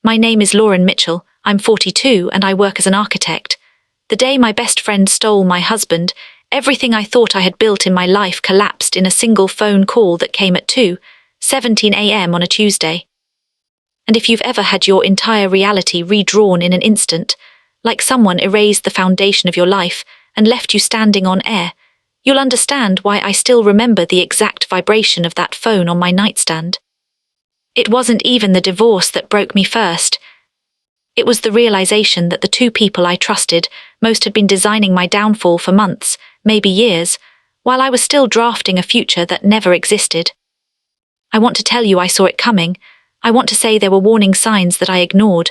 My name is Lauren Mitchell, I'm 42 and I work as an architect. The day my best friend stole my husband, everything I thought I had built in my life collapsed in a single phone call that came at 2:17 a.m. on a Tuesday. And if you've ever had your entire reality redrawn in an instant, like someone erased the foundation of your life and left you standing on air, you'll understand why I still remember the exact vibration of that phone on my nightstand. It wasn't even the divorce that broke me first. It was the realization that the two people I trusted most had been designing my downfall for months, maybe years, while I was still drafting a future that never existed. I want to tell you I saw it coming. I want to say there were warning signs that I ignored,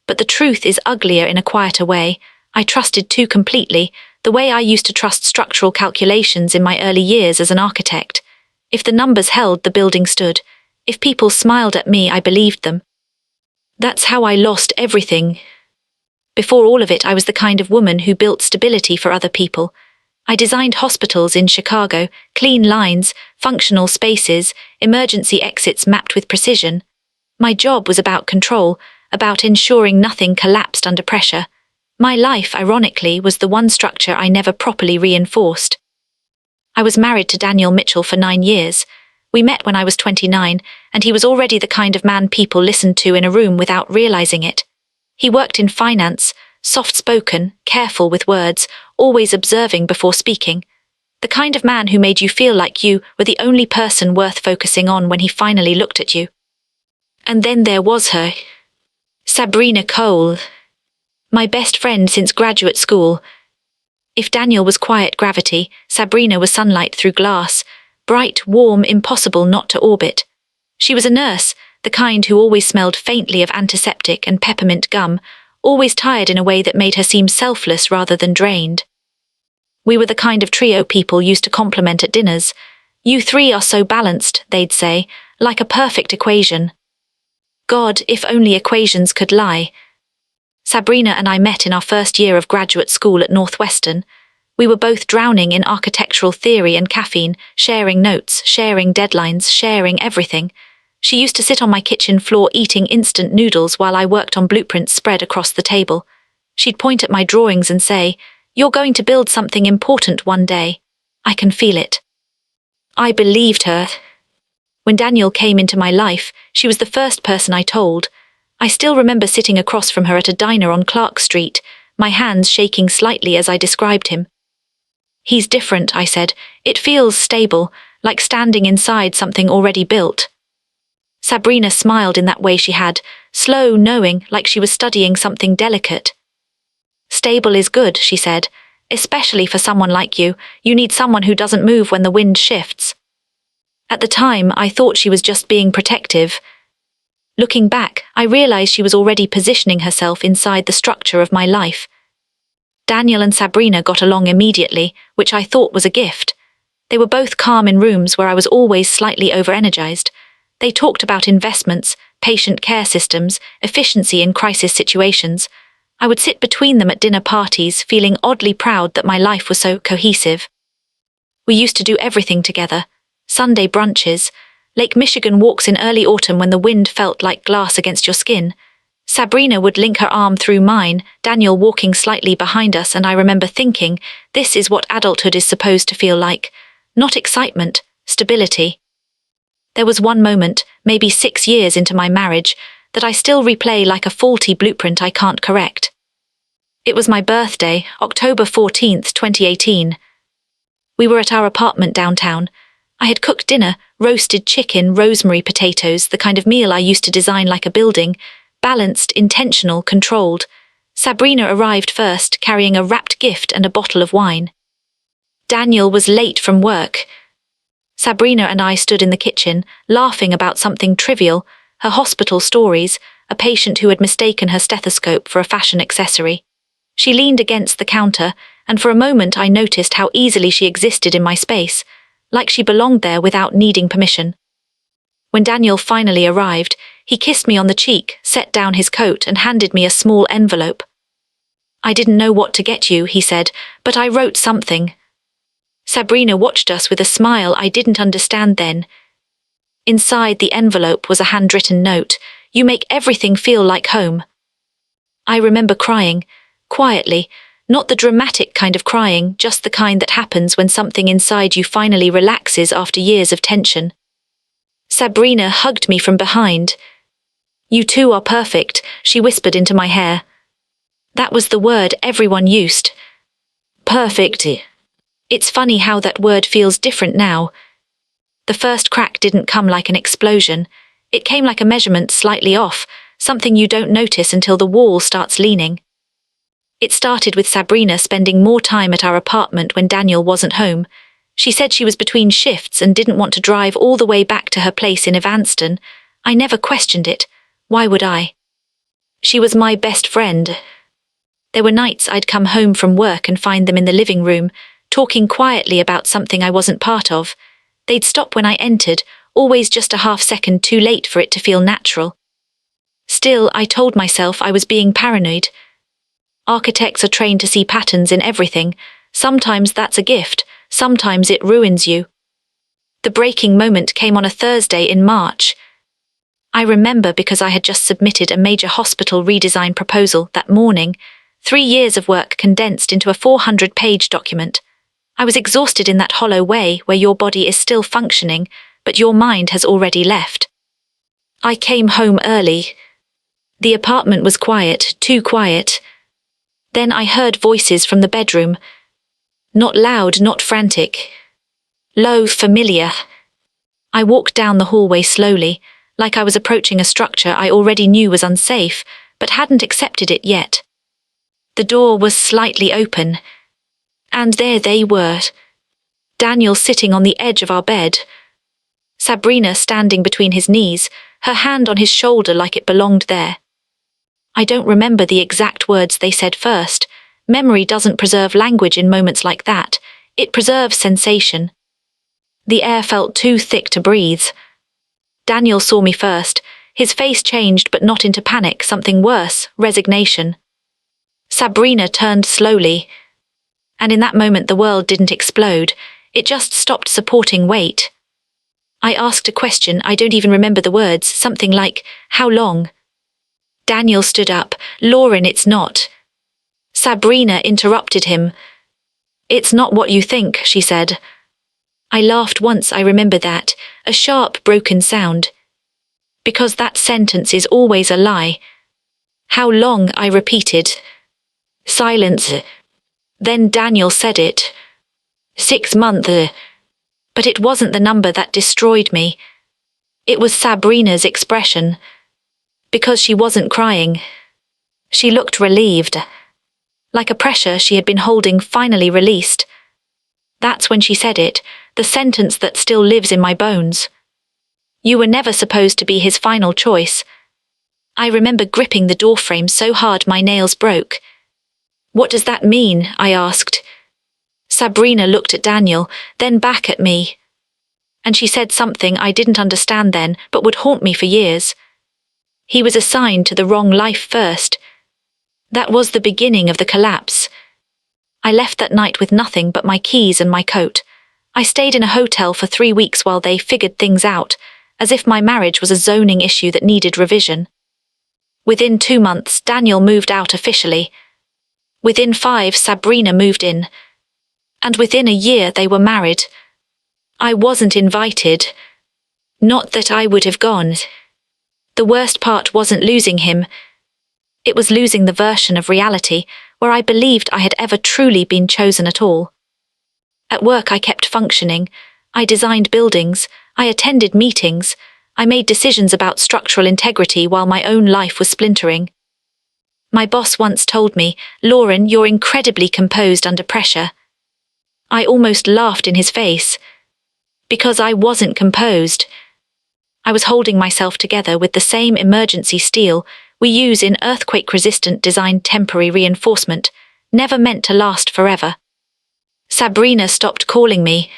but the truth is uglier in a quieter way. I trusted too completely, the way I used to trust structural calculations in my early years as an architect. If the numbers held, the building stood. If people smiled at me, I believed them. That's how I lost everything. Before all of it, I was the kind of woman who built stability for other people. I designed hospitals in Chicago, clean lines, functional spaces, emergency exits mapped with precision. My job was about control, about ensuring nothing collapsed under pressure. My life, ironically, was the one structure I never properly reinforced. I was married to Daniel Mitchell for 9 years. We met when I was 29, and he was already the kind of man people listened to in a room without realizing it. He worked in finance, soft-spoken, careful with words, always observing before speaking. The kind of man who made you feel like you were the only person worth focusing on when he finally looked at you. And then there was her, Sabrina Cole, my best friend since graduate school. If Daniel was quiet gravity, Sabrina was sunlight through glass, bright, warm, impossible not to orbit. She was a nurse, the kind who always smelled faintly of antiseptic and peppermint gum, always tired in a way that made her seem selfless rather than drained. We were the kind of trio people used to compliment at dinners. You three are so balanced, they'd say, like a perfect equation. God, if only equations could lie. Sabrina and I met in our first year of graduate school at Northwestern. We were both drowning in architectural theory and caffeine, sharing notes, sharing deadlines, sharing everything. She used to sit on my kitchen floor eating instant noodles while I worked on blueprints spread across the table. She'd point at my drawings and say, "You're going to build something important one day. I can feel it." I believed her. When Daniel came into my life, she was the first person I told. I still remember sitting across from her at a diner on Clark Street, my hands shaking slightly as I described him. "He's different," I said. "It feels stable, like standing inside something already built." Sabrina smiled in that way she had, slow, knowing, like she was studying something delicate. "Stable is good," she said. "Especially for someone like you. You need someone who doesn't move when the wind shifts." At the time, I thought she was just being protective. Looking back, I realized she was already positioning herself inside the structure of my life. Daniel and Sabrina got along immediately, which I thought was a gift. They were both calm in rooms where I was always slightly over-energized. They talked about investments, patient care systems, efficiency in crisis situations. I would sit between them at dinner parties, feeling oddly proud that my life was so cohesive. We used to do everything together. Sunday brunches, Lake Michigan walks in early autumn when the wind felt like glass against your skin. Sabrina would link her arm through mine, Daniel walking slightly behind us, and I remember thinking, this is what adulthood is supposed to feel like. Not excitement, stability. There was one moment, maybe 6 years into my marriage, that I still replay like a faulty blueprint I can't correct. It was my birthday, October 14th, 2018. We were at our apartment downtown. I had cooked dinner, roasted chicken, rosemary potatoes, the kind of meal I used to design like a building, balanced, intentional, controlled. Sabrina arrived first, carrying a wrapped gift and a bottle of wine. Daniel was late from work. Sabrina and I stood in the kitchen, laughing about something trivial, her hospital stories, a patient who had mistaken her stethoscope for a fashion accessory. She leaned against the counter, and for a moment I noticed how easily she existed in my space, like she belonged there without needing permission. When Daniel finally arrived, he kissed me on the cheek, set down his coat, and handed me a small envelope. "I didn't know what to get you," he said, "but I wrote something." Sabrina watched us with a smile I didn't understand then. Inside the envelope was a handwritten note. You make everything feel like home. I remember crying, quietly, not the dramatic kind of crying, just the kind that happens when something inside you finally relaxes after years of tension. Sabrina hugged me from behind. You two are perfect, she whispered into my hair. That was the word everyone used. Perfect. It's funny how that word feels different now. The first crack didn't come like an explosion. It came like a measurement slightly off, something you don't notice until the wall starts leaning. It started with Sabrina spending more time at our apartment when Daniel wasn't home. She said she was between shifts and didn't want to drive all the way back to her place in Evanston. I never questioned it. Why would I? She was my best friend. There were nights I'd come home from work and find them in the living room, talking quietly about something I wasn't part of. They'd stop when I entered, always just a half-second too late for it to feel natural. Still, I told myself I was being paranoid. Architects are trained to see patterns in everything. Sometimes that's a gift, sometimes it ruins you. The breaking moment came on a Thursday in March. I remember because I had just submitted a major hospital redesign proposal that morning, 3 years of work condensed into a 400-page document. I was exhausted in that hollow way where your body is still functioning, but your mind has already left. I came home early. The apartment was quiet, too quiet. Then I heard voices from the bedroom. Not loud, not frantic. Low, familiar. I walked down the hallway slowly, like I was approaching a structure I already knew was unsafe, but hadn't accepted it yet. The door was slightly open, and there they were. Daniel sitting on the edge of our bed. Sabrina standing between his knees, her hand on his shoulder like it belonged there. I don't remember the exact words they said first. Memory doesn't preserve language in moments like that. It preserves sensation. The air felt too thick to breathe. Daniel saw me first. His face changed, but not into panic, something worse, resignation. Sabrina turned slowly. And in that moment the world didn't explode. It just stopped supporting weight. I asked a question, I don't even remember the words, something like, how long? Daniel stood up. Lauren, it's not. Sabrina interrupted him. It's not what you think, she said. I laughed once, I remember that, a sharp, broken sound. Because that sentence is always a lie. How long, I repeated. Silence. Then Daniel said it. 6 months. But it wasn't the number that destroyed me. It was Sabrina's expression. Because she wasn't crying. She looked relieved. Like a pressure she had been holding finally released. That's when she said it, the sentence that still lives in my bones. You were never supposed to be his final choice. I remember gripping the doorframe so hard my nails broke. What does that mean? I asked. Sabrina looked at Daniel, then back at me. And she said something I didn't understand then, but would haunt me for years. He was assigned to the wrong life first. That was the beginning of the collapse. I left that night with nothing but my keys and my coat. I stayed in a hotel for 3 weeks while they figured things out, as if my marriage was a zoning issue that needed revision. Within 2 months, Daniel moved out officially. Within 5, Sabrina moved in. And within a year, they were married. I wasn't invited. Not that I would have gone. The worst part wasn't losing him. It was losing the version of reality where I believed I had ever truly been chosen at all. At work I kept functioning. I designed buildings. I attended meetings. I made decisions about structural integrity while my own life was splintering. My boss once told me, Lauren, you're incredibly composed under pressure. I almost laughed in his face. Because I wasn't composed. I was holding myself together with the same emergency steel we use in earthquake-resistant designed temporary reinforcement, never meant to last forever. Sabrina stopped calling me.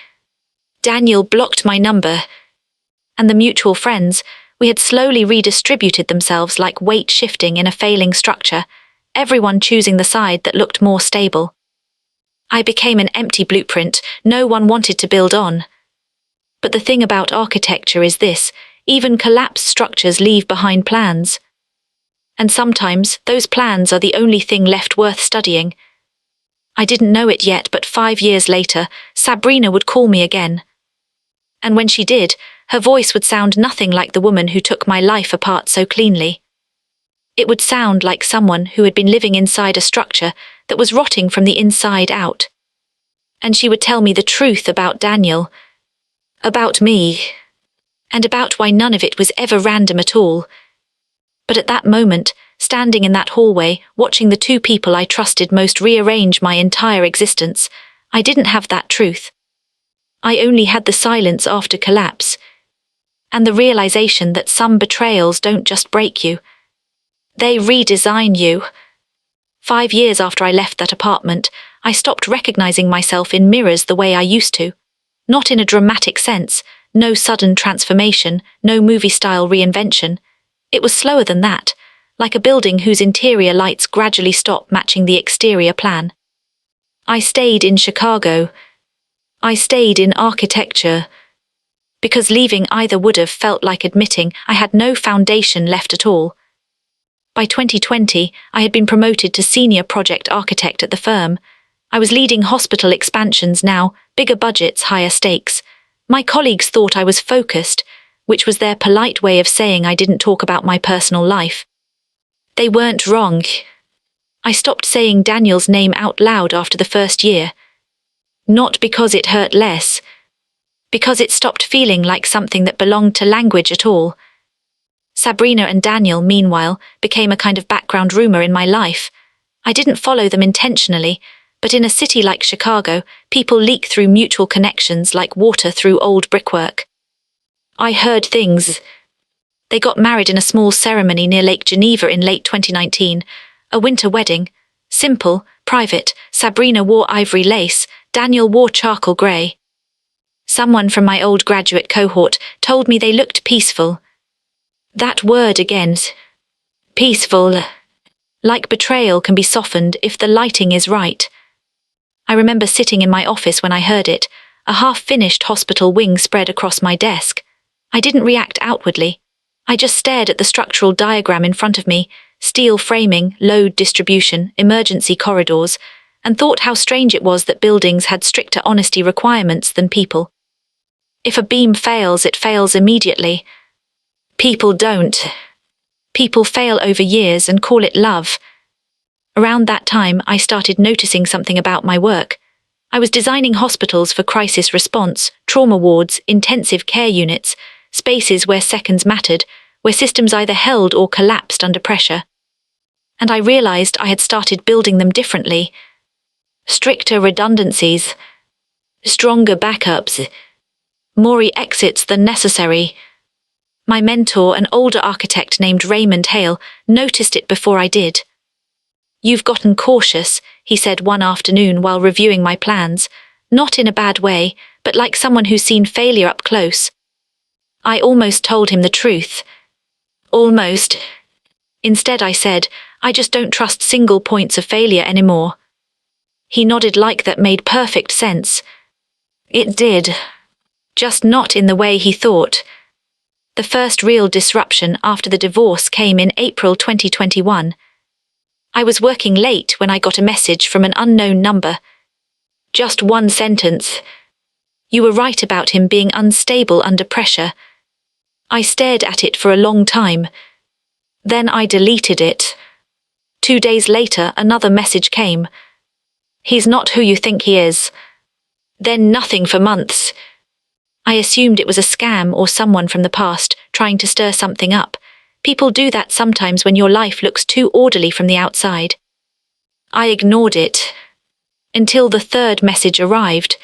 Daniel blocked my number. And the mutual friends, we had slowly redistributed themselves like weight shifting in a failing structure, everyone choosing the side that looked more stable. I became an empty blueprint no one wanted to build on. But the thing about architecture is this, Even collapsed structures leave behind plans. And sometimes those plans are the only thing left worth studying. I didn't know it yet, but 5 years later, Sabrina would call me again. And when she did, her voice would sound nothing like the woman who took my life apart so cleanly. It would sound like someone who had been living inside a structure that was rotting from the inside out. And she would tell me the truth about Daniel, about me, and about why none of it was ever random at all. But at that moment, standing in that hallway, watching the two people I trusted most rearrange my entire existence, I didn't have that truth. I only had the silence after collapse, and the realization that some betrayals don't just break you. They redesign you. 5 years after I left that apartment, I stopped recognizing myself in mirrors the way I used to. Not in a dramatic sense, no sudden transformation, no movie-style reinvention. It was slower than that, like a building whose interior lights gradually stop matching the exterior plan. I stayed in Chicago. I stayed in architecture, because leaving either would have felt like admitting I had no foundation left at all. By 2020, I had been promoted to senior project architect at the firm. I was leading hospital expansions now, bigger budgets, higher stakes. My colleagues thought I was focused, which was their polite way of saying I didn't talk about my personal life. They weren't wrong. I stopped saying Daniel's name out loud after the first year. Not because it hurt less, because it stopped feeling like something that belonged to language at all. Sabrina and Daniel, meanwhile, became a kind of background rumor in my life. I didn't follow them intentionally, but in a city like Chicago, people leak through mutual connections like water through old brickwork. I heard things. They got married in a small ceremony near Lake Geneva in late 2019, a winter wedding. Simple, private. Sabrina wore ivory lace, Daniel wore charcoal grey. Someone from my old graduate cohort told me they looked peaceful. That word again. Peaceful. Like betrayal can be softened if the lighting is right. I remember sitting in my office when I heard it, a half-finished hospital wing spread across my desk. I didn't react outwardly. I just stared at the structural diagram in front of me, steel framing, load distribution, emergency corridors, and thought how strange it was that buildings had stricter honesty requirements than people. If a beam fails, it fails immediately. People don't. People fail over years and call it love. Around that time, I started noticing something about my work. I was designing hospitals for crisis response, trauma wards, intensive care units, spaces where seconds mattered, where systems either held or collapsed under pressure. And I realized I had started building them differently. Stricter redundancies, stronger backups, more exits than necessary. My mentor, an older architect named Raymond Hale, noticed it before I did. "You've gotten cautious," he said one afternoon while reviewing my plans, not in a bad way, but like someone who's seen failure up close. I almost told him the truth. Almost. Instead I said, "I just don't trust single points of failure anymore." He nodded like that made perfect sense. It did. Just not in the way he thought. The first real disruption after the divorce came in April 2021. I was working late when I got a message from an unknown number. Just one sentence. "You were right about him being unstable under pressure." I stared at it for a long time. Then I deleted it. 2 days later, another message came. "He's not who you think he is." Then nothing for months. I assumed it was a scam or someone from the past trying to stir something up. People do that sometimes when your life looks too orderly from the outside. I ignored it. Until the third message arrived.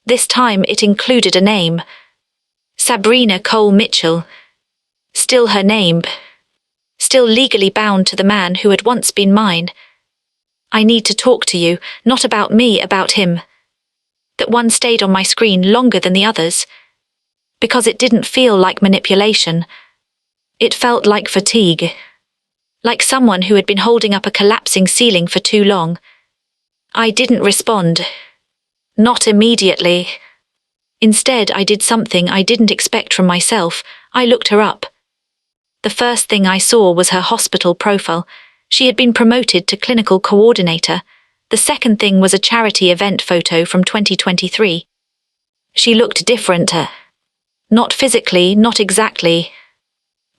This time it included a name. Sabrina Cole Mitchell. Still her name. Still legally bound to the man who had once been mine. "I need to talk to you, not about me, about him." That one stayed on my screen longer than the others. Because it didn't feel like manipulation. It felt like fatigue. Like someone who had been holding up a collapsing ceiling for too long. I didn't respond. Not immediately. Instead, I did something I didn't expect from myself. I looked her up. The first thing I saw was her hospital profile. She had been promoted to clinical coordinator. The second thing was a charity event photo from 2023. She looked different. Not physically, not exactly.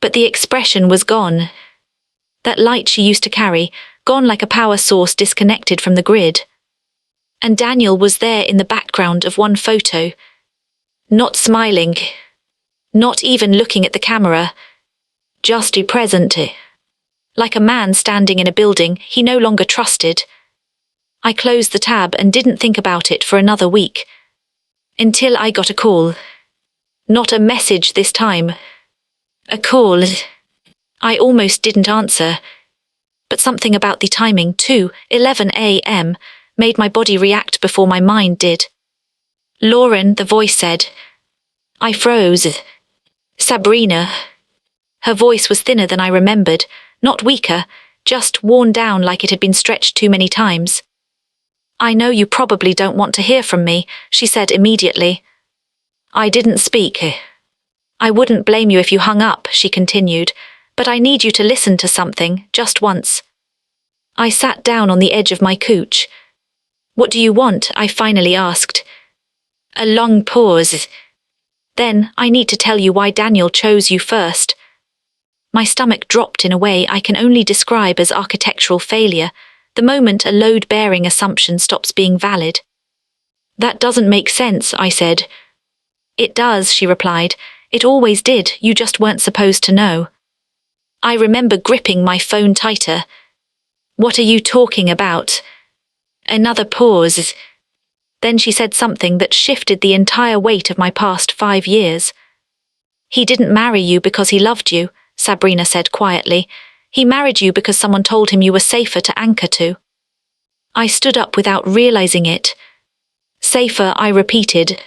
But the expression was gone. That light she used to carry, gone like a power source disconnected from the grid. And Daniel was there in the background of one photo. Not smiling. Not even looking at the camera. Just present. Like a man standing in a building he no longer trusted. I closed the tab and didn't think about it for another week. Until I got a call. Not a message this time. A call. I almost didn't answer. But something about the timing, 2:11 a.m., made my body react before my mind did. Lauren, the voice said. I froze. Sabrina. Her voice was thinner than I remembered, not weaker, just worn down like it had been stretched too many times. I know you probably don't want to hear from me, she said immediately. I didn't speak. I wouldn't blame you if you hung up, she continued, but I need you to listen to something, just once. I sat down on the edge of my couch. What do you want? I finally asked. A long pause. Then, I need to tell you why Daniel chose you first. My stomach dropped in a way I can only describe as architectural failure, the moment a load-bearing assumption stops being valid. That doesn't make sense, I said. It does, she replied. It always did, you just weren't supposed to know. I remember gripping my phone tighter. What are you talking about? Another pause. Then she said something that shifted the entire weight of my past 5 years. He didn't marry you because he loved you, Sabrina said quietly. He married you because someone told him you were safer to anchor to. I stood up without realizing it. Safer, I repeated.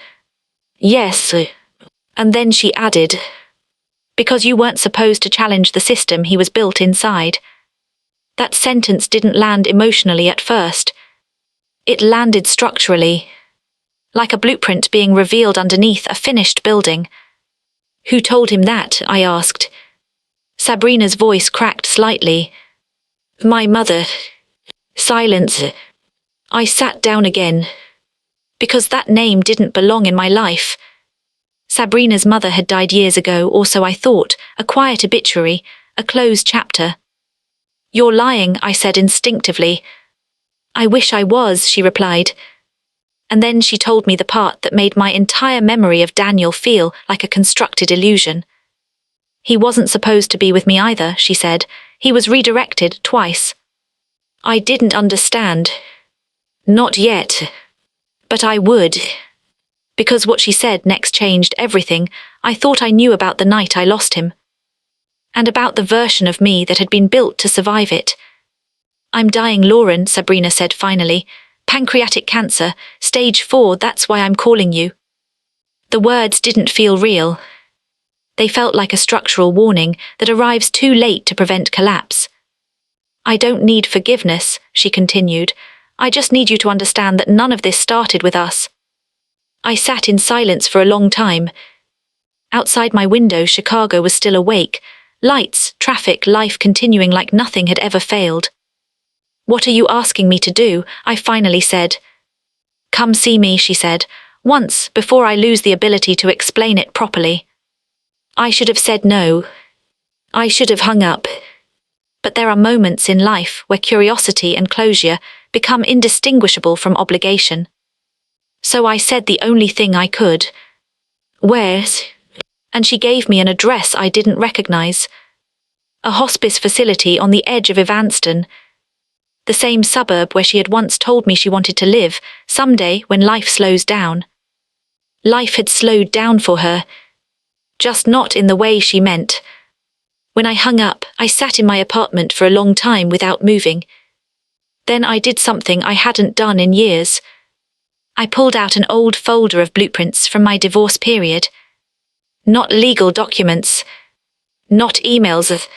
Yes. And then she added, because you weren't supposed to challenge the system he was built inside. That sentence didn't land emotionally at first. It landed structurally, like a blueprint being revealed underneath a finished building. Who told him that? I asked. Sabrina's voice cracked slightly. My mother. Silence. I sat down again. Because that name didn't belong in my life. Sabrina's mother had died years ago, or so I thought, a quiet obituary, a closed chapter. You're lying, I said instinctively. I wish I was, she replied. And then she told me the part that made my entire memory of Daniel feel like a constructed illusion. He wasn't supposed to be with me either, she said. He was redirected twice. I didn't understand. Not yet. But I would. Because what she said next changed everything. I thought I knew about the night I lost him. And about the version of me that had been built to survive it. I'm dying, Lauren, Sabrina said finally. Pancreatic cancer, stage 4, that's why I'm calling you. The words didn't feel real. They felt like a structural warning that arrives too late to prevent collapse. I don't need forgiveness, she continued. I just need you to understand that none of this started with us. I sat in silence for a long time. Outside my window, Chicago was still awake. Lights, traffic, life continuing like nothing had ever failed. What are you asking me to do? I finally said. Come see me, she said, once, before I lose the ability to explain it properly. I should have said no. I should have hung up. But there are moments in life where curiosity and closure become indistinguishable from obligation. So I said the only thing I could. Where's? And she gave me an address I didn't recognize. A hospice facility on the edge of Evanston. The same suburb where she had once told me she wanted to live, someday when life slows down. Life had slowed down for her. Just not in the way she meant. When I hung up, I sat in my apartment for a long time without moving. Then I did something I hadn't done in years. I pulled out an old folder of blueprints from my divorce period. Not legal documents. Not emails.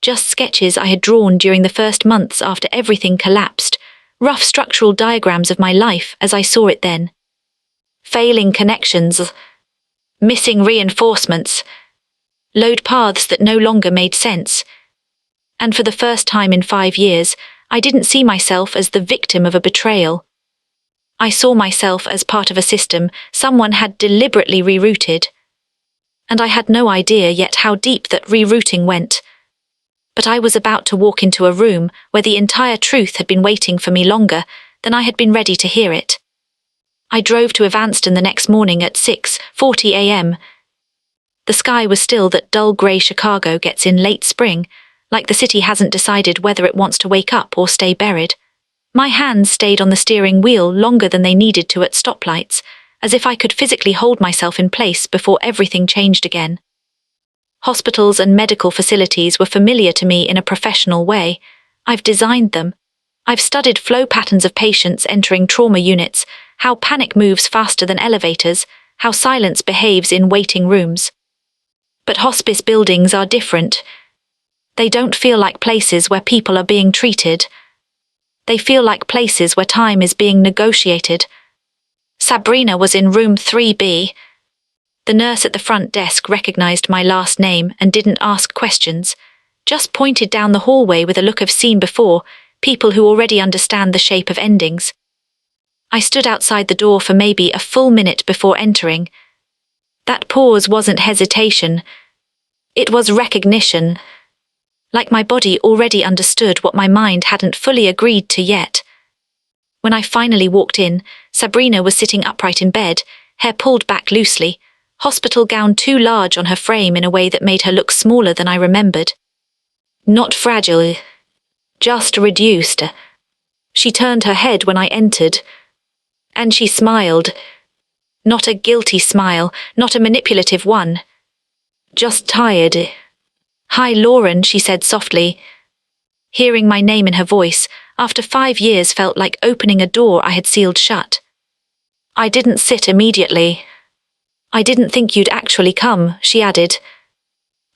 Just sketches I had drawn during the first months after everything collapsed. Rough structural diagrams of my life as I saw it then. failing connections, missing reinforcements, load paths that no longer made sense. And for the first time in 5 years, I didn't see myself as the victim of a betrayal. I saw myself as part of a system someone had deliberately rerouted. And I had no idea yet how deep that rerouting went. But I was about to walk into a room where the entire truth had been waiting for me longer than I had been ready to hear it. I drove to Evanston the next morning at 6:40 a.m. The sky was still that dull grey Chicago gets in late spring, like the city hasn't decided whether it wants to wake up or stay buried. My hands stayed on the steering wheel longer than they needed to at stoplights, as if I could physically hold myself in place before everything changed again. Hospitals and medical facilities were familiar to me in a professional way. I've designed them. I've studied flow patterns of patients entering trauma units, how panic moves faster than elevators, how silence behaves in waiting rooms. But hospice buildings are different. They don't feel like places where people are being treated. They feel like places where time is being negotiated. Sabrina was in room 3B. The nurse at the front desk recognized my last name and didn't ask questions, just pointed down the hallway with a look of seen before, people who already understand the shape of endings. I stood outside the door for maybe a full minute before entering. That pause wasn't hesitation. It was recognition. Like my body already understood what my mind hadn't fully agreed to yet. When I finally walked in, Sabrina was sitting upright in bed, hair pulled back loosely, hospital gown too large on her frame in a way that made her look smaller than I remembered. Not fragile, just reduced. She turned her head when I entered, and she smiled. Not a guilty smile, not a manipulative one. Just tired. "Hi, Lauren," she said softly. Hearing my name in her voice, after 5 years felt like opening a door I had sealed shut. I didn't sit immediately. "I didn't think you'd actually come," she added.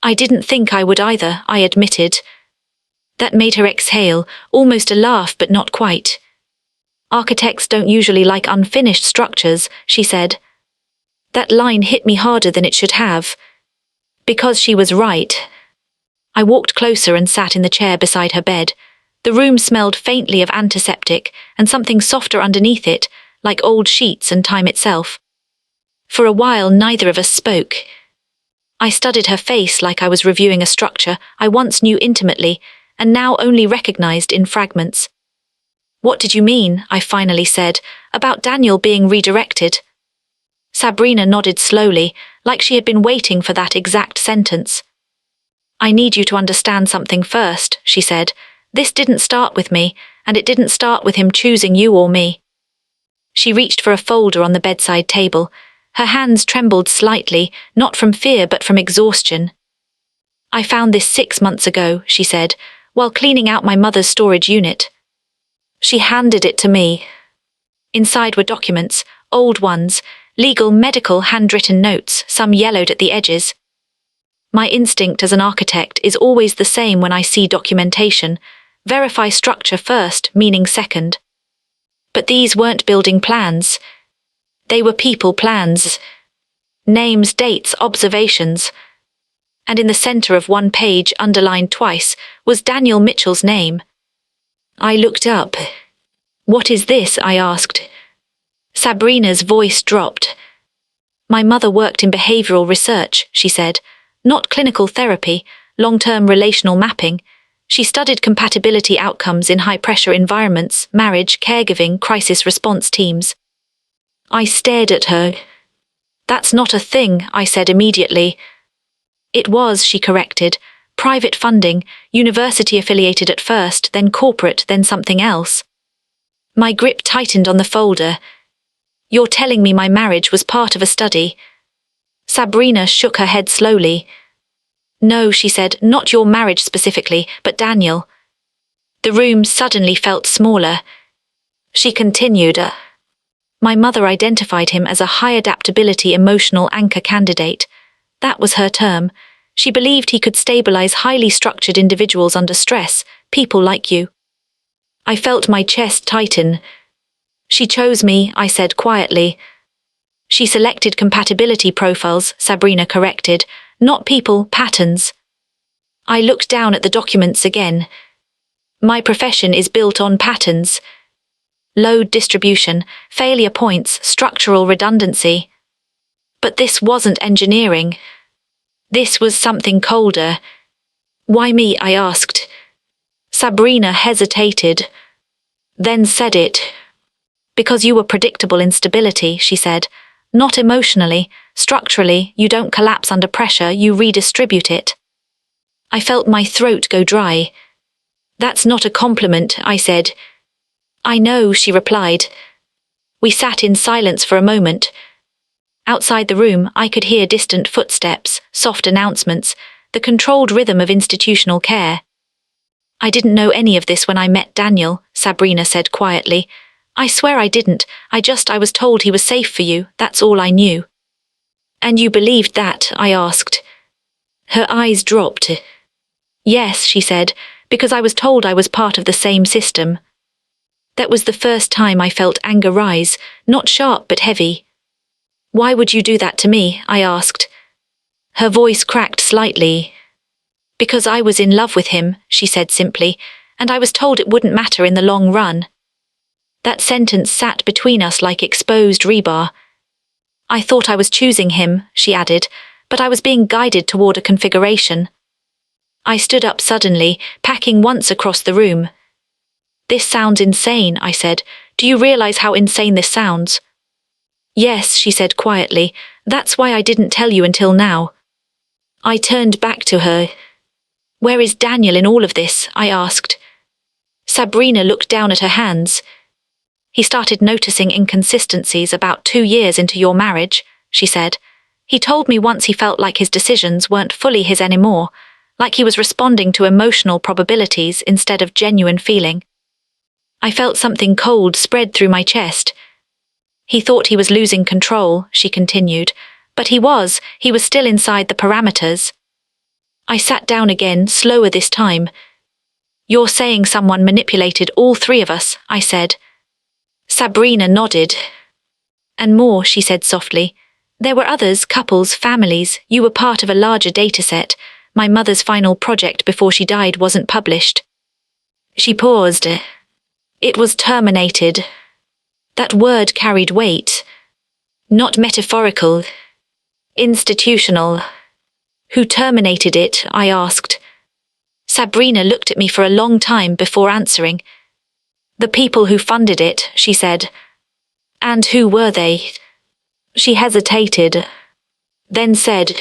"I didn't think I would either," I admitted. That made her exhale, almost a laugh but not quite. "Architects don't usually like unfinished structures," she said. That line hit me harder than it should have. Because she was right. I walked closer and sat in the chair beside her bed. The room smelled faintly of antiseptic and something softer underneath it, like old sheets and time itself. For a while neither of us spoke. I studied her face like I was reviewing a structure I once knew intimately and now only recognized in fragments. "What did you mean," I finally said, "about Daniel being redirected?" Sabrina nodded slowly, like she had been waiting for that exact sentence. "I need you to understand something first," she said. "This didn't start with me, and it didn't start with him choosing you or me." She reached for a folder on the bedside table. Her hands trembled slightly, not from fear but from exhaustion. "I found this 6 months ago," she said, "while cleaning out my mother's storage unit." She handed it to me. Inside were documents, old ones, legal, medical, handwritten notes, some yellowed at the edges. My instinct as an architect is always the same when I see documentation. Verify structure first, meaning second. But these weren't building plans. They were people plans. Names, dates, observations. And in the center of one page, underlined twice, was Daniel Mitchell's name. I looked up. "What is this?" I asked. Sabrina's voice dropped. "My mother worked in behavioral research," she said. "Not clinical therapy, long-term relational mapping. She studied compatibility outcomes in high-pressure environments, marriage, caregiving, crisis response teams." I stared at her. "That's not a thing," I said immediately. "It was," she corrected. "Private funding, university-affiliated at first, then corporate, then something else." My grip tightened on the folder. "You're telling me my marriage was part of a study?" Sabrina shook her head slowly. "No," she said, "not your marriage specifically, but Daniel." The room suddenly felt smaller. She continued, "My mother identified him as a high-adaptability emotional anchor candidate. That was her term. She believed he could stabilize highly structured individuals under stress, people like you." I felt my chest tighten. "She chose me," I said quietly. She selected compatibility profiles, Sabrina corrected, not people, patterns. I looked down at the documents again. My profession is built on patterns. Load distribution, failure points, structural redundancy. But this wasn't engineering. This was something colder. Why me? I asked. Sabrina hesitated, then said it. Because you were predictable instability, she said. Not emotionally, structurally, you don't collapse under pressure, you redistribute it. I felt my throat go dry. That's not a compliment, I said. I know, she replied. We sat in silence for a moment. Outside the room, I could hear distant footsteps, soft announcements, the controlled rhythm of institutional care. I didn't know any of this when I met Daniel, Sabrina said quietly. I swear I didn't, I was told he was safe for you, that's all I knew. And you believed that? I asked. Her eyes dropped. Yes, she said, because I was told I was part of the same system. That was the first time I felt anger rise, not sharp but heavy. Why would you do that to me? I asked. Her voice cracked slightly. Because I was in love with him, she said simply, and I was told it wouldn't matter in the long run. That sentence sat between us like exposed rebar. I thought I was choosing him, she added, but I was being guided toward a configuration. I stood up suddenly, packing once across the room. This sounds insane, I said. Do you realize how insane this sounds? Yes, she said quietly. That's why I didn't tell you until now. I turned back to her. Where is Daniel in all of this? I asked. Sabrina looked down at her hands. He started noticing inconsistencies about 2 years into your marriage, she said. He told me once he felt like his decisions weren't fully his anymore, like he was responding to emotional probabilities instead of genuine feeling. I felt something cold spread through my chest. He thought he was losing control, she continued, but he was still inside the parameters. I sat down again, slower this time. You're saying someone manipulated all 3 of us, I said. Sabrina nodded. And more, she said softly. There were others, couples, families. You were part of a larger dataset. My mother's final project before she died wasn't published. She paused. It was terminated. That word carried weight. Not metaphorical. Institutional. Who terminated it? I asked. Sabrina looked at me for a long time before answering. The people who funded it, she said. And who were they? She hesitated, then said,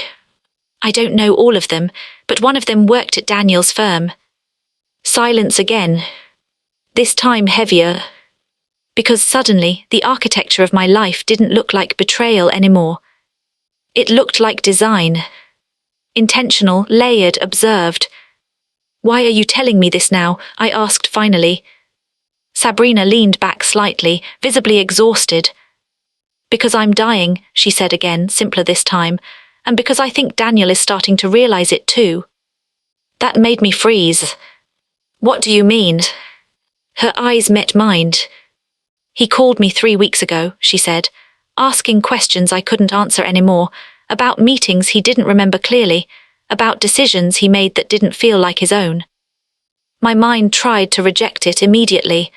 I don't know all of them, but one of them worked at Daniel's firm. Silence again. This time heavier. Because suddenly, the architecture of my life didn't look like betrayal anymore. It looked like design. Intentional, layered, observed. Why are you telling me this now? I asked finally. Sabrina leaned back slightly, visibly exhausted. Because I'm dying, she said again, simpler this time, and because I think Daniel is starting to realize it too. That made me freeze. What do you mean? Her eyes met mine. He called me 3 weeks ago, she said, asking questions I couldn't answer anymore, about meetings he didn't remember clearly, about decisions he made that didn't feel like his own. My mind tried to reject it immediately.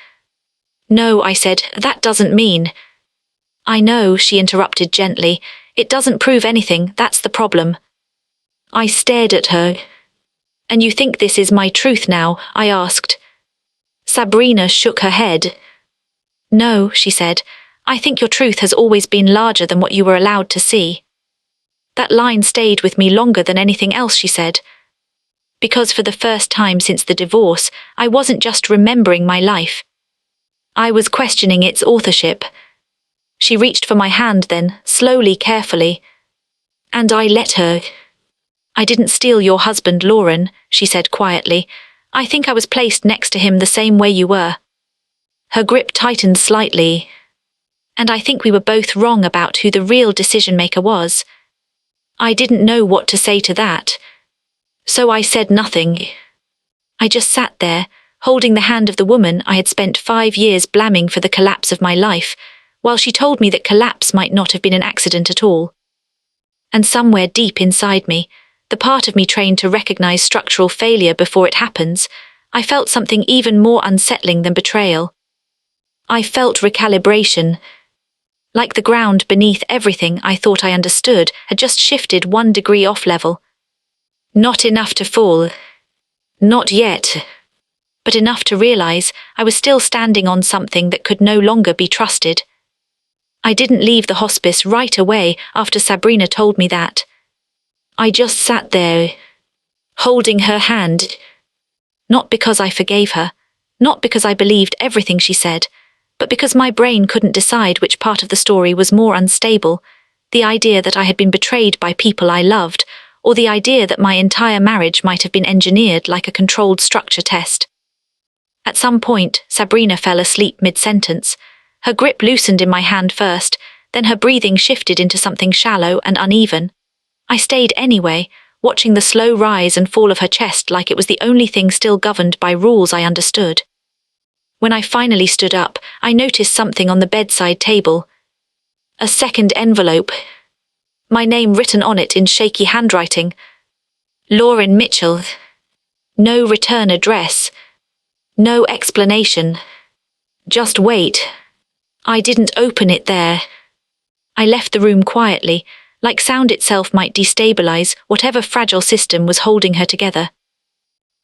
No, I said, that doesn't mean. I know, she interrupted gently. It doesn't prove anything, that's the problem. I stared at her. And you think this is my truth now? I asked. Sabrina shook her head. No, she said. I think your truth has always been larger than what you were allowed to see. That line stayed with me longer than anything else, she said. Because for the first time since the divorce, I wasn't just remembering my life. I was questioning its authorship. She reached for my hand then, slowly, carefully. And I let her. I didn't steal your husband, Lauren, she said quietly. I think I was placed next to him the same way you were. Her grip tightened slightly. And I think we were both wrong about who the real decision-maker was. I didn't know what to say to that. So I said nothing. I just sat there, holding the hand of the woman I had spent 5 years blaming for the collapse of my life, while she told me that collapse might not have been an accident at all. And somewhere deep inside me, the part of me trained to recognize structural failure before it happens, I felt something even more unsettling than betrayal. I felt recalibration, like the ground beneath everything I thought I understood had just shifted 1 degree off level. Not enough to fall. Not yet. But enough to realize I was still standing on something that could no longer be trusted. I didn't leave the hospice right away after Sabrina told me that. I just sat there, holding her hand. Not because I forgave her, not because I believed everything she said, but because my brain couldn't decide which part of the story was more unstable, the idea that I had been betrayed by people I loved, or the idea that my entire marriage might have been engineered like a controlled structure test. At some point, Sabrina fell asleep mid-sentence. Her grip loosened in my hand first, then her breathing shifted into something shallow and uneven. I stayed anyway, watching the slow rise and fall of her chest like it was the only thing still governed by rules I understood. When I finally stood up, I noticed something on the bedside table. A second envelope. My name written on it in shaky handwriting. Lauren Mitchell. No return address. No explanation. Just wait. I didn't open it there. I left the room quietly, like sound itself might destabilize whatever fragile system was holding her together.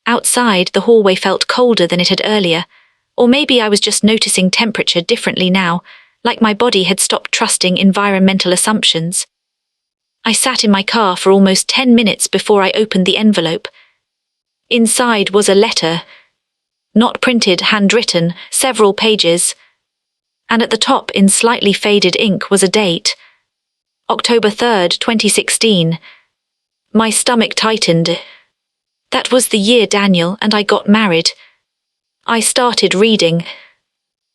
Outside, the hallway felt colder than it had earlier, or maybe I was just noticing temperature differently now, like my body had stopped trusting environmental assumptions. I sat in my car for almost 10 minutes before I opened the envelope. Inside was a letter. Not printed, handwritten, several pages. And at the top in slightly faded ink was a date. October 3rd, 2016. My stomach tightened. That was the year Daniel and I got married. I started reading.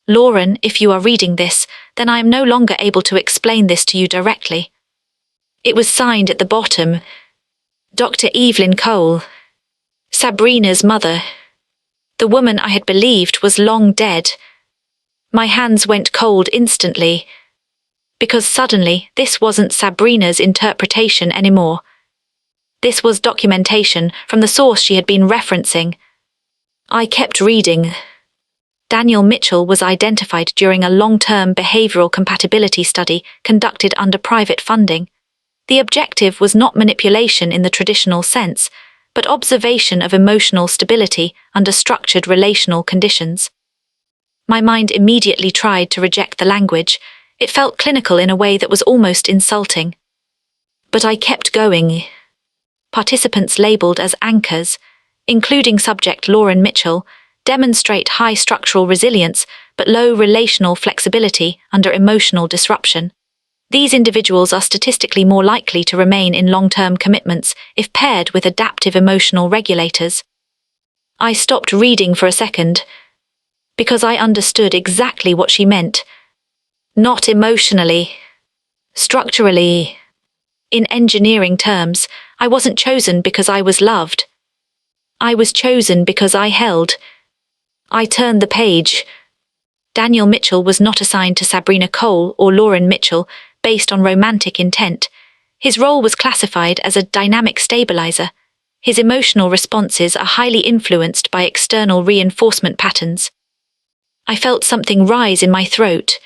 Lauren, if you are reading this, then I am no longer able to explain this to you directly. It was signed at the bottom. Dr. Evelyn Cole. Sabrina's mother. The woman I had believed was long dead. My hands went cold instantly. Because suddenly, this wasn't Sabrina's interpretation anymore. This was documentation from the source she had been referencing. I kept reading. Daniel Mitchell was identified during a long-term behavioral compatibility study conducted under private funding. The objective was not manipulation in the traditional sense, but observation of emotional stability under structured relational conditions. My mind immediately tried to reject the language. It felt clinical in a way that was almost insulting. But I kept going. Participants labeled as anchors, including subject Lauren Mitchell, demonstrate high structural resilience but low relational flexibility under emotional disruption. These individuals are statistically more likely to remain in long-term commitments if paired with adaptive emotional regulators. I stopped reading for a second, because I understood exactly what she meant. Not emotionally. Structurally. In engineering terms, I wasn't chosen because I was loved. I was chosen because I held. I turned the page. Daniel Mitchell was not assigned to Sabrina Cole or Lauren Mitchell based on romantic intent. His role was classified as a dynamic stabilizer. His emotional responses are highly influenced by external reinforcement patterns. I felt something rise in my throat.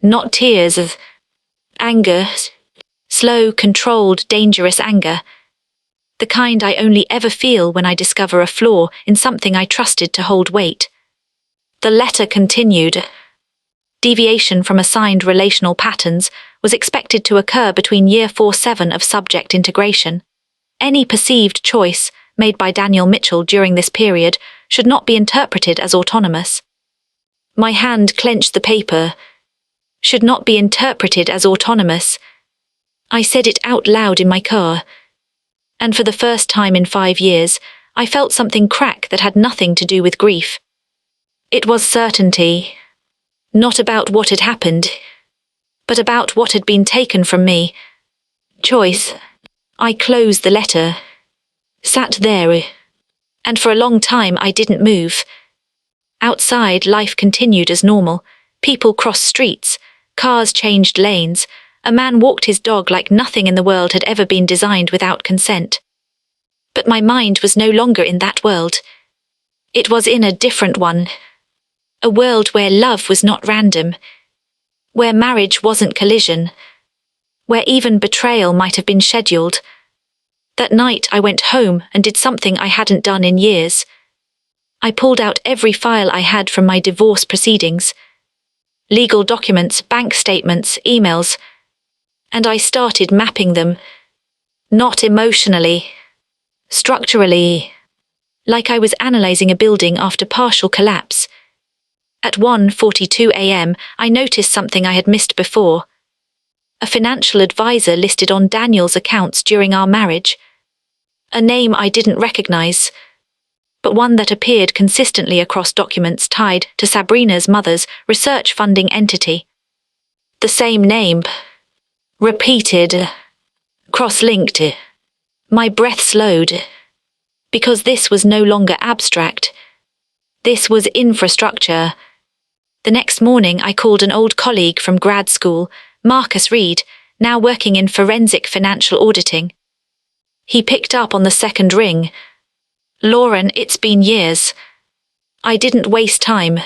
Not tears of anger, slow, controlled, dangerous anger. The kind I only ever feel when I discover a flaw in something I trusted to hold weight. The letter continued. Deviation from assigned relational patterns was expected to occur between year 4-7 of subject integration. Any perceived choice made by Daniel Mitchell during this period should not be interpreted as autonomous. My hand clenched the paper. Should not be interpreted as autonomous. I said it out loud in my car. And for the first time in 5 years, I felt something crack that had nothing to do with grief. It was certainty. Not about what had happened, but about what had been taken from me. Choice. I closed the letter. Sat there. And for a long time I didn't move. Outside, life continued as normal. People crossed streets. Cars changed lanes. A man walked his dog like nothing in the world had ever been designed without consent. But my mind was no longer in that world. It was in a different one. A world where love was not random. Where marriage wasn't collision. Where even betrayal might have been scheduled. That night I went home and did something I hadn't done in years. I pulled out every file I had from my divorce proceedings. Legal documents, bank statements, emails. And I started mapping them. Not emotionally. Structurally. Like I was analyzing a building after partial collapse. At 1:42 a.m., I noticed something I had missed before. A financial advisor listed on Daniel's accounts during our marriage. A name I didn't recognize, but one that appeared consistently across documents tied to Sabrina's mother's research funding entity. The same name. Repeated. Cross-linked. My breath slowed. Because this was no longer abstract. This was infrastructure. The next morning I called an old colleague from grad school, Marcus Reed, now working in forensic financial auditing. He picked up on the second ring. "Lauren, it's been years. I didn't waste time.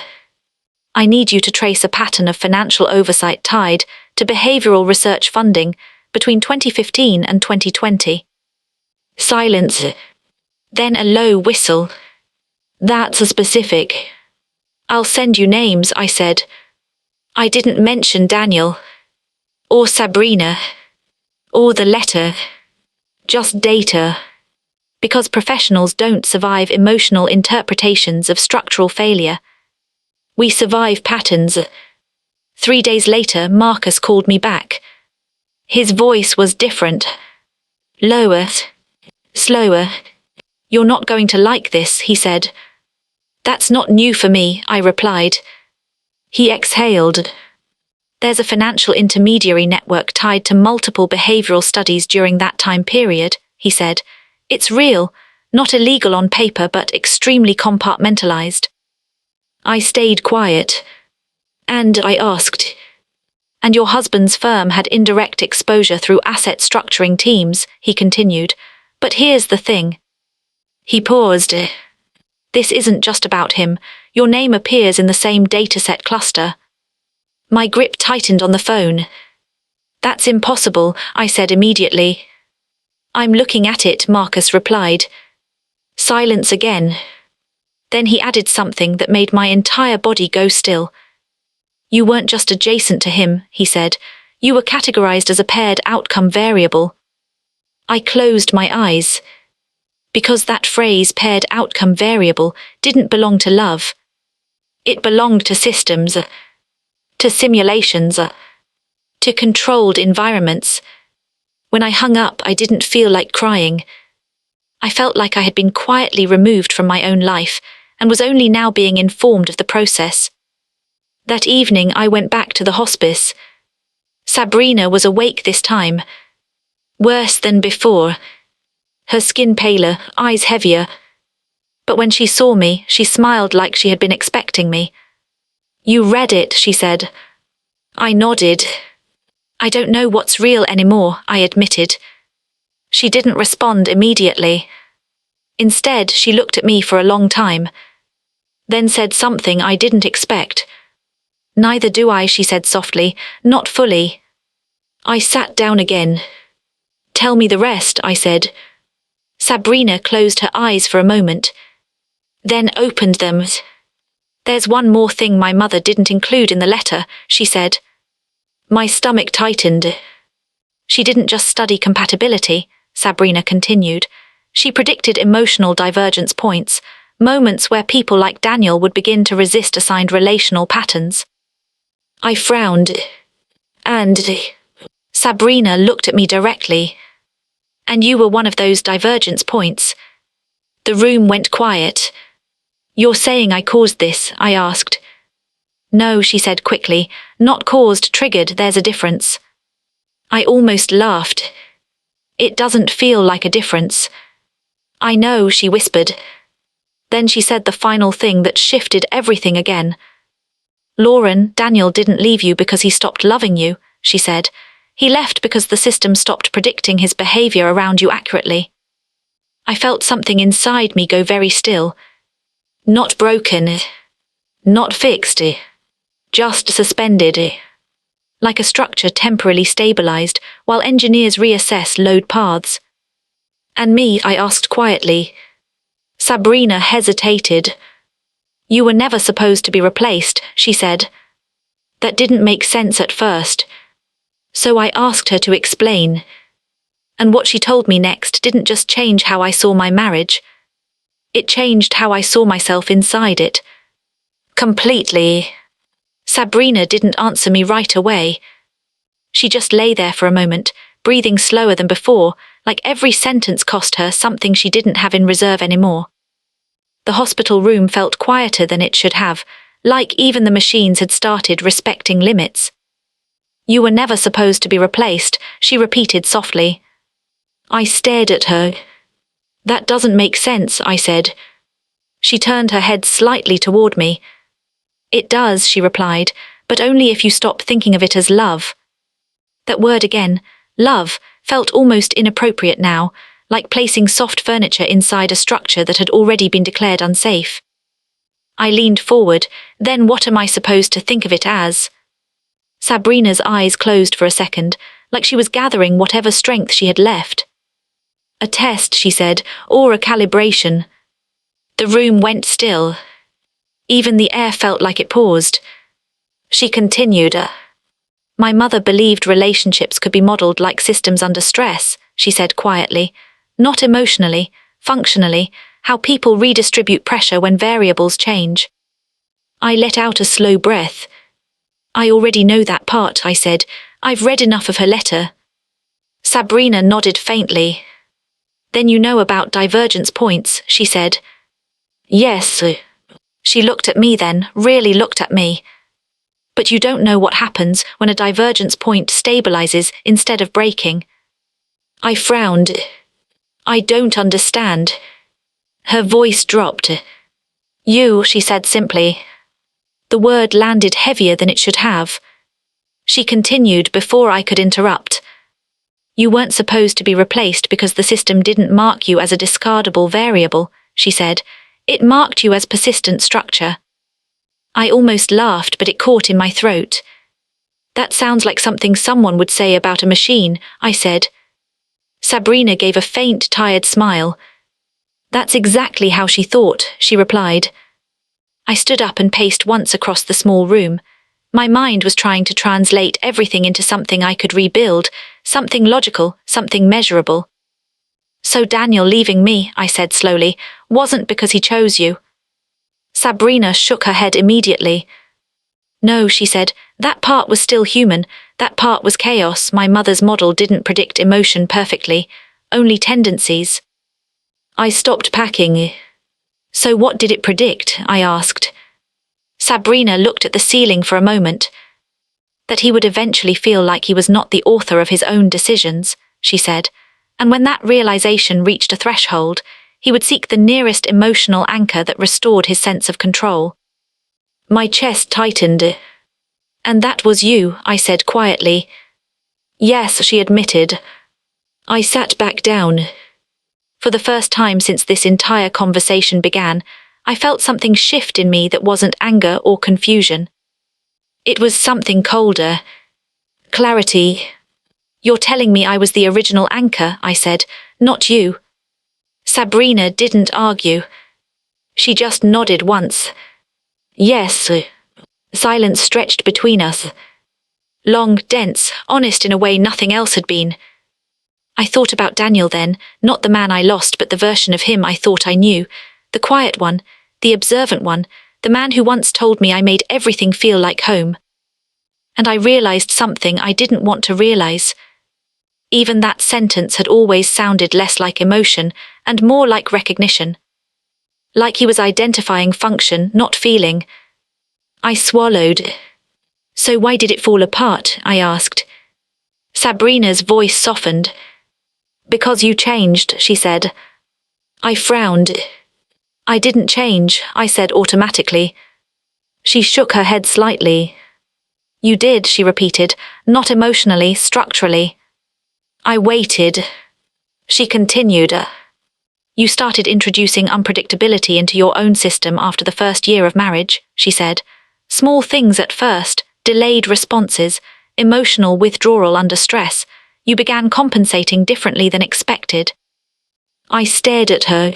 I need you to trace a pattern of financial oversight tied to behavioral research funding between 2015 and 2020. Silence. Then a low whistle. "That's a specific. I'll send you names," I said. I didn't mention Daniel. Or Sabrina. Or the letter. Just data. Because professionals don't survive emotional interpretations of structural failure. We survive patterns. 3 days later, Marcus called me back. His voice was different. Lower. Slower. "You're not going to like this," he said. "That's not new for me," I replied. He exhaled. "There's a financial intermediary network tied to multiple behavioral studies during that time period," he said. "It's real, not illegal on paper but extremely compartmentalized." I stayed quiet. And I asked, "And your husband's firm had indirect exposure through asset structuring teams," he continued. "But here's the thing." He paused. "This isn't just about him. Your name appears in the same dataset cluster." My grip tightened on the phone. "That's impossible," I said immediately. "I'm looking at it," Marcus replied. Silence again. Then he added something that made my entire body go still. "You weren't just adjacent to him," he said. "You were categorized as a paired outcome variable." I closed my eyes. Because that phrase, paired outcome variable, didn't belong to love. It belonged to systems. To simulations, to controlled environments. When I hung up, I didn't feel like crying. I felt like I had been quietly removed from my own life and was only now being informed of the process. That evening, I went back to the hospice. Sabrina was awake this time. Worse than before. Her skin paler, eyes heavier. But when she saw me, she smiled like she had been expecting me. "You read it," she said. I nodded. "I don't know what's real anymore," I admitted. She didn't respond immediately. Instead, she looked at me for a long time. Then said something I didn't expect. "Neither do I," she said softly. "Not fully." I sat down again. "Tell me the rest," I said. Sabrina closed her eyes for a moment. Then opened them. "There's one more thing my mother didn't include in the letter," she said. My stomach tightened. "She didn't just study compatibility," Sabrina continued. "She predicted emotional divergence points, moments where people like Daniel would begin to resist assigned relational patterns." I frowned. "And..." Sabrina looked at me directly. "And you were one of those divergence points." The room went quiet. "You're saying I caused this?" I asked. "No," she said quickly. "Not caused, triggered, there's a difference." I almost laughed. "It doesn't feel like a difference." "I know," she whispered. Then she said the final thing that shifted everything again. Lauren, Daniel didn't leave you because he stopped loving you, she said. He left because the system stopped predicting his behavior around you accurately. I felt something inside me go very still. Not broken, not fixed, just suspended, like a structure temporarily stabilized while engineers reassess load paths. And me, I asked quietly. Sabrina hesitated. You were never supposed to be replaced, she said. That didn't make sense at first. So I asked her to explain. And what she told me next didn't just change how I saw my marriage. It changed how I saw myself inside it. Completely. Sabrina didn't answer me right away. She just lay there for a moment, breathing slower than before, like every sentence cost her something she didn't have in reserve anymore. The hospital room felt quieter than it should have, like even the machines had started respecting limits. You were never supposed to be replaced, she repeated softly. I stared at her. That doesn't make sense, I said. She turned her head slightly toward me. It does, she replied, but only if you stop thinking of it as love. That word again, love, felt almost inappropriate now, like placing soft furniture inside a structure that had already been declared unsafe. I leaned forward. Then what am I supposed to think of it as? Sabrina's eyes closed for a second, like she was gathering whatever strength she had left. A test, she said, or a calibration. The room went still. Even the air felt like it paused. She continued. My mother believed relationships could be modeled like systems under stress, she said quietly. Not emotionally, functionally, how people redistribute pressure when variables change. I let out a slow breath. I already know that part, I said. I've read enough of her letter. Sabrina nodded faintly. Then you know about divergence points, she said. Yes. She looked at me then, really looked at me. But you don't know what happens when a divergence point stabilizes instead of breaking. I frowned. I don't understand. Her voice dropped. You, she said simply. The word landed heavier than it should have. She continued before I could interrupt. You weren't supposed to be replaced because the system didn't mark you as a discardable variable, she said. It marked you as persistent structure. I almost laughed, but it caught in my throat. That sounds like something someone would say about a machine, I said. Sabrina gave a faint, tired smile. That's exactly how she thought, she replied. I stood up and paced once across the small room. My mind was trying to translate everything into something I could rebuild, something logical, something measurable. So Daniel leaving me, I said slowly, wasn't because he chose you. Sabrina shook her head immediately. No, she said, that part was still human, that part was chaos. My mother's model didn't predict emotion perfectly, only tendencies. I stopped packing. So what did it predict? I asked. Sabrina looked at the ceiling for a moment. That he would eventually feel like he was not the author of his own decisions, she said, and when that realization reached a threshold, he would seek the nearest emotional anchor that restored his sense of control. My chest tightened. And that was you, I said quietly. Yes, she admitted. I sat back down. For the first time since this entire conversation began, I felt something shift in me that wasn't anger or confusion. It was something colder. Clarity. You're telling me I was the original anchor, I said, not you. Sabrina didn't argue. She just nodded once. Yes. Silence stretched between us. Long, dense, honest in a way nothing else had been. I thought about Daniel then, not the man I lost but the version of him I thought I knew, the quiet one, the observant one, the man who once told me I made everything feel like home. And I realized something I didn't want to realize. Even that sentence had always sounded less like emotion and more like recognition. Like he was identifying function, not feeling. I swallowed. So why did it fall apart? I asked. Sabrina's voice softened. Because you changed, she said. I frowned. I didn't change, I said automatically. She shook her head slightly. You did, she repeated, not emotionally, structurally. I waited. She continued. You started introducing unpredictability into your own system after the first year of marriage, she said. Small things at first, delayed responses, emotional withdrawal under stress. You began compensating differently than expected. I stared at her.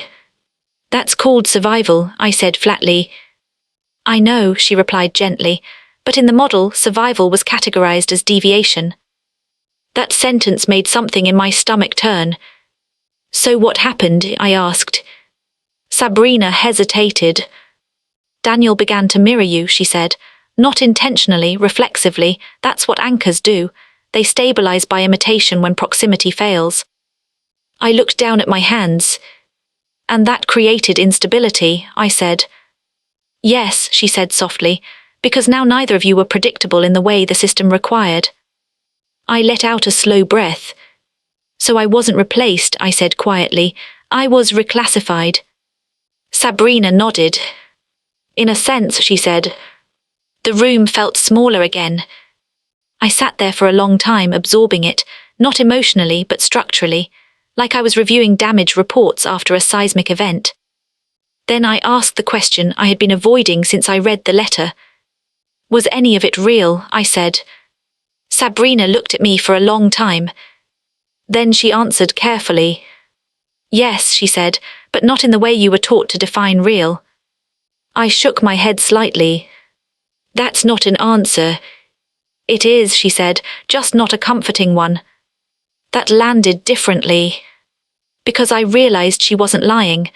That's called survival, I said flatly. I know, she replied gently, but in the model, survival was categorized as deviation. That sentence made something in my stomach turn. So what happened? I asked. Sabrina hesitated. Daniel began to mirror you, she said. Not intentionally, reflexively, that's what anchors do. They stabilize by imitation when proximity fails. I looked down at my hands. And that created instability, I said. Yes, she said softly, because now neither of you were predictable in the way the system required. I let out a slow breath. So I wasn't replaced, I said quietly. I was reclassified. Sabrina nodded. In a sense, she said. The room felt smaller again. I sat there for a long time, absorbing it, not emotionally but structurally, like I was reviewing damage reports after a seismic event. Then I asked the question I had been avoiding since I read the letter. Was any of it real? I said. Sabrina looked at me for a long time. Then she answered carefully. Yes, she said, but not in the way you were taught to define real. I shook my head slightly. That's not an answer. It is, she said, just not a comforting one. That landed differently. Because I realized she wasn't lying.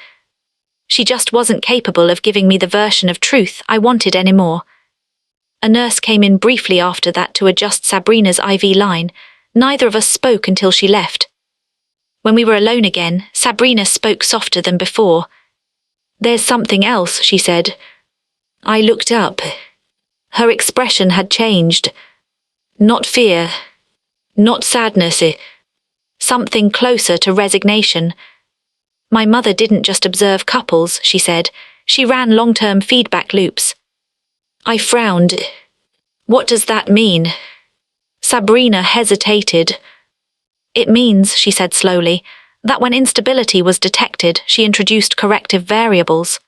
She just wasn't capable of giving me the version of truth I wanted anymore. A nurse came in briefly after that to adjust Sabrina's IV line. Neither of us spoke until she left. When we were alone again, Sabrina spoke softer than before. There's something else, she said. I looked up. Her expression had changed. Not fear. Not sadness. Something closer to resignation. My mother didn't just observe couples, she said. She ran long-term feedback loops. I frowned. What does that mean? Sabrina hesitated. It means, she said slowly, that when instability was detected, she introduced corrective variables.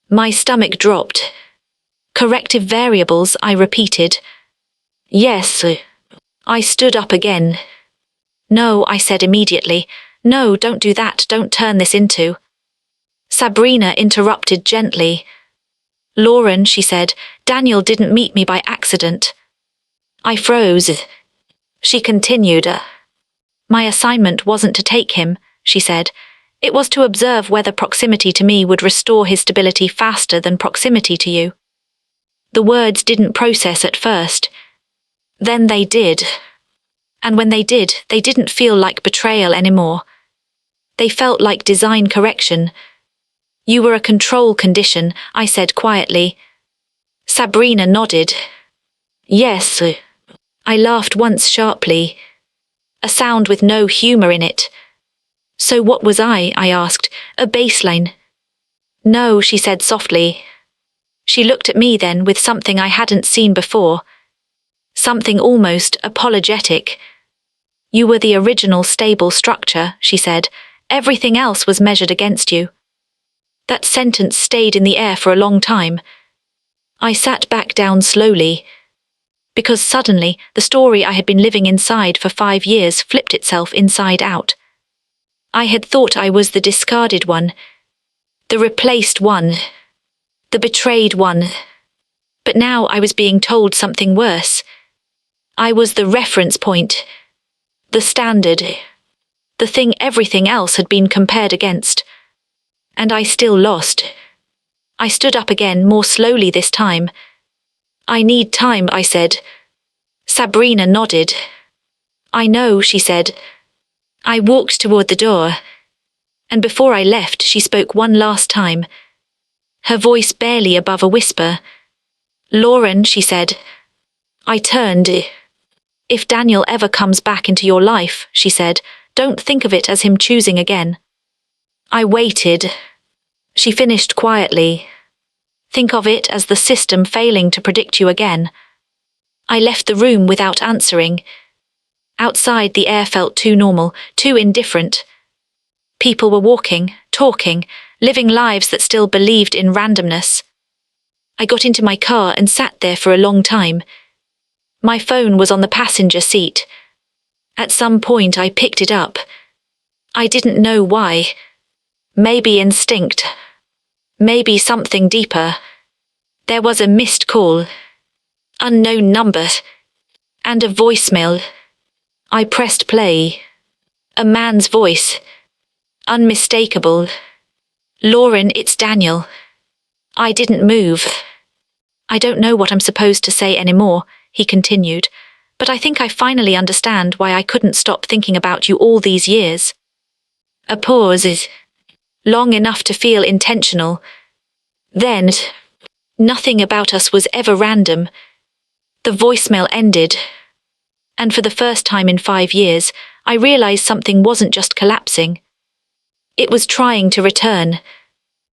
My stomach dropped. Corrective variables, I repeated. Yes. I stood up again. No, I said immediately. No, don't do that, don't turn this into. Sabrina interrupted gently. Lauren, she said, Daniel didn't meet me by accident. I froze. She continued. My assignment wasn't to take him, she said. It was to observe whether proximity to me would restore his stability faster than proximity to you. The words didn't process at first. Then they did. And when they did, they didn't feel like betrayal anymore. They felt like design correction. You were a control condition, I said quietly. Sabrina nodded. Yes. I laughed once sharply. A sound with no humor in it. So what was I asked. A baseline. No, she said softly. She looked at me then with something I hadn't seen before. Something almost apologetic. You were the original stable structure, she said. Everything else was measured against you. That sentence stayed in the air for a long time. I sat back down slowly. Because suddenly, the story I had been living inside for 5 years flipped itself inside out. I had thought I was the discarded one. The replaced one. The betrayed one. But now I was being told something worse. I was the reference point. The standard. The thing everything else had been compared against. And I still lost. I stood up again, more slowly this time. I need time, I said. Sabrina nodded. I know, she said. I walked toward the door. And before I left, she spoke one last time. Her voice barely above a whisper. Lauren, she said. I turned. If Daniel ever comes back into your life, she said, don't think of it as him choosing again. I waited. She finished quietly. Think of it as the system failing to predict you again. I left the room without answering. Outside, the air felt too normal, too indifferent. People were walking, talking, living lives that still believed in randomness. I got into my car and sat there for a long time. My phone was on the passenger seat. At some point I picked it up. I didn't know why. Maybe instinct. Maybe something deeper. There was a missed call. Unknown number. And a voicemail. I pressed play. A man's voice. Unmistakable. Lauren, it's Daniel. I didn't move. I don't know what I'm supposed to say anymore, he continued, but I think I finally understand why I couldn't stop thinking about you all these years. A pause is long enough to feel intentional. Then, nothing about us was ever random. The voicemail ended, and for the first time in 5 years, I realized something wasn't just collapsing. It was trying to return.